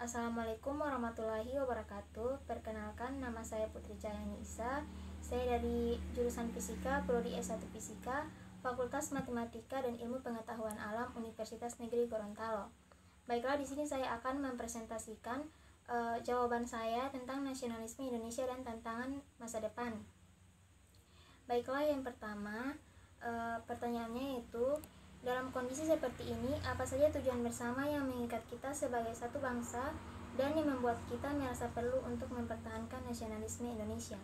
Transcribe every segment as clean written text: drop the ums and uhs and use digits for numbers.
Assalamualaikum warahmatullahi wabarakatuh. Perkenalkan, nama saya Putri Cayani Isa. Saya dari jurusan Fisika, Prodi S1 Fisika, Fakultas Matematika dan Ilmu Pengetahuan Alam Universitas Negeri Gorontalo. Baiklah, di sini saya akan mempresentasikan jawaban saya tentang nasionalisme Indonesia dan tantangan masa depan. Baiklah, yang pertama, pertanyaannya yaitu, dalam kondisi seperti ini, apa saja tujuan bersama yang mengikat kita sebagai satu bangsa dan yang membuat kita merasa perlu untuk mempertahankan nasionalisme Indonesia?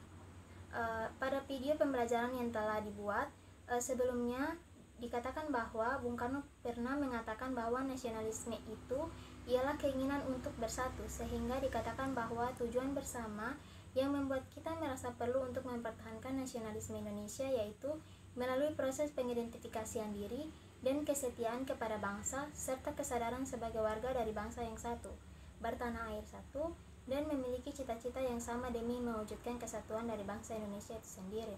Pada video pembelajaran yang telah dibuat sebelumnya, dikatakan bahwa Bung Karno pernah mengatakan bahwa nasionalisme itu ialah keinginan untuk bersatu, sehingga dikatakan bahwa tujuan bersama yang membuat kita merasa perlu untuk mempertahankan nasionalisme Indonesia yaitu melalui proses pengidentifikasian diri dan kesetiaan kepada bangsa, serta kesadaran sebagai warga dari bangsa yang satu, bertanah air satu, dan memiliki cita-cita yang sama demi mewujudkan kesatuan dari bangsa Indonesia itu sendiri.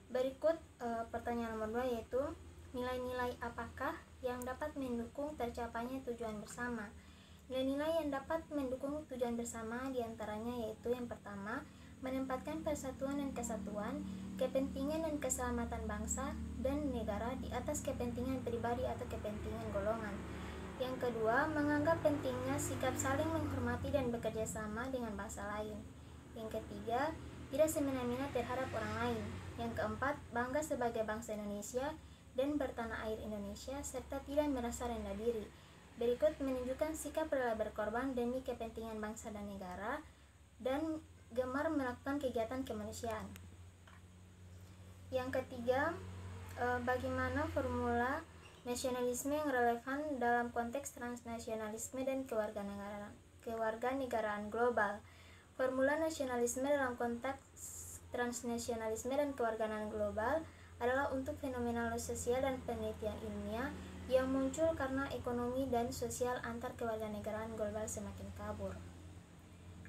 Berikut pertanyaan nomor 2, yaitu nilai-nilai apakah yang dapat mendukung tercapainya tujuan bersama? Nilai-nilai yang dapat mendukung tujuan bersama diantaranya yaitu yang pertama, menempatkan persatuan dan kesatuan, kepentingan dan keselamatan bangsa dan negara di atas kepentingan pribadi atau kepentingan golongan. Yang kedua, menganggap pentingnya sikap saling menghormati dan bekerja sama dengan bangsa lain. Yang ketiga, tidak semena-mena terhadap orang lain. Yang keempat, bangga sebagai bangsa Indonesia dan bertanah air Indonesia serta tidak merasa rendah diri. Berikut menunjukkan sikap rela berkorban demi kepentingan bangsa dan negara dan gemar melakukan kegiatan kemanusiaan. Yang ketiga, bagaimana formula nasionalisme yang relevan dalam konteks transnasionalisme dan kewarganegaraan global. Formula nasionalisme dalam konteks transnasionalisme dan kewarganegaraan global adalah untuk fenomena sosial dan penelitian ilmiah yang muncul karena ekonomi dan sosial antar kewarganegaraan global semakin kabur.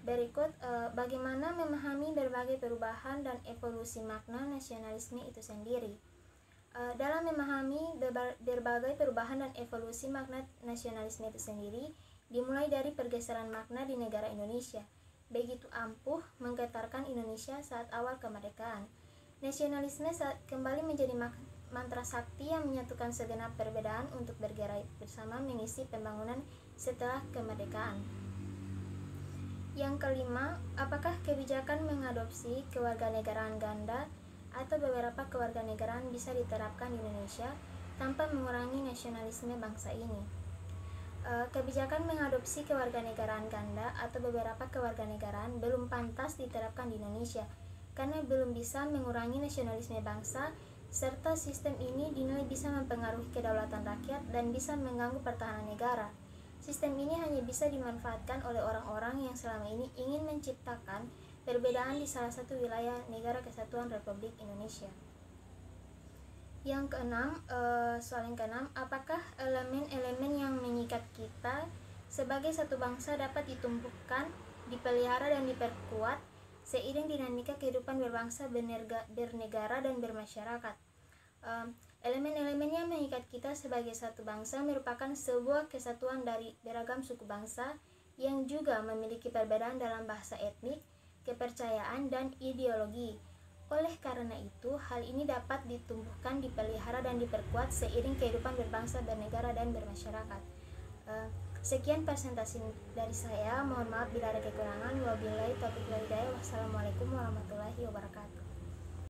Berikut bagaimana memahami berbagai perubahan dan evolusi makna nasionalisme itu sendiri. Dalam memahami berbagai perubahan dan evolusi makna nasionalisme itu sendiri, dimulai dari pergeseran makna di negara Indonesia, begitu ampuh menggetarkan Indonesia saat awal kemerdekaan. Nasionalisme saat kembali menjadi mantra sakti yang menyatukan segenap perbedaan untuk bergerak bersama mengisi pembangunan setelah kemerdekaan. Yang kelima, apakah kebijakan mengadopsi kewarganegaraan ganda atau beberapa kewarganegaraan bisa diterapkan di Indonesia tanpa mengurangi nasionalisme bangsa ini? Kebijakan mengadopsi kewarganegaraan ganda atau beberapa kewarganegaraan belum pantas diterapkan di Indonesia karena belum bisa mengurangi nasionalisme bangsa, serta sistem ini dinilai bisa mempengaruhi kedaulatan rakyat dan bisa mengganggu pertahanan negara. Sistem ini hanya bisa dimanfaatkan oleh orang-orang yang selama ini ingin menciptakan perbedaan di salah satu wilayah Negara Kesatuan Republik Indonesia. Yang keenam, soal yang keenam, apakah elemen-elemen yang mengikat kita sebagai satu bangsa dapat ditumbuhkan, dipelihara dan diperkuat seiring dinamika kehidupan berbangsa, bernegara dan bermasyarakat? Elemen-elemen yang mengikat kita sebagai satu bangsa merupakan sebuah kesatuan dari beragam suku bangsa yang juga memiliki perbedaan dalam bahasa etnik, kepercayaan, dan ideologi. Oleh karena itu, hal ini dapat ditumbuhkan, dipelihara, dan diperkuat seiring kehidupan berbangsa, bernegara, dan bermasyarakat. Sekian presentasi dari saya. Mohon maaf bila ada kekurangan. Wabillahi taufiq wal hidayah. Wassalamualaikum warahmatullahi wabarakatuh.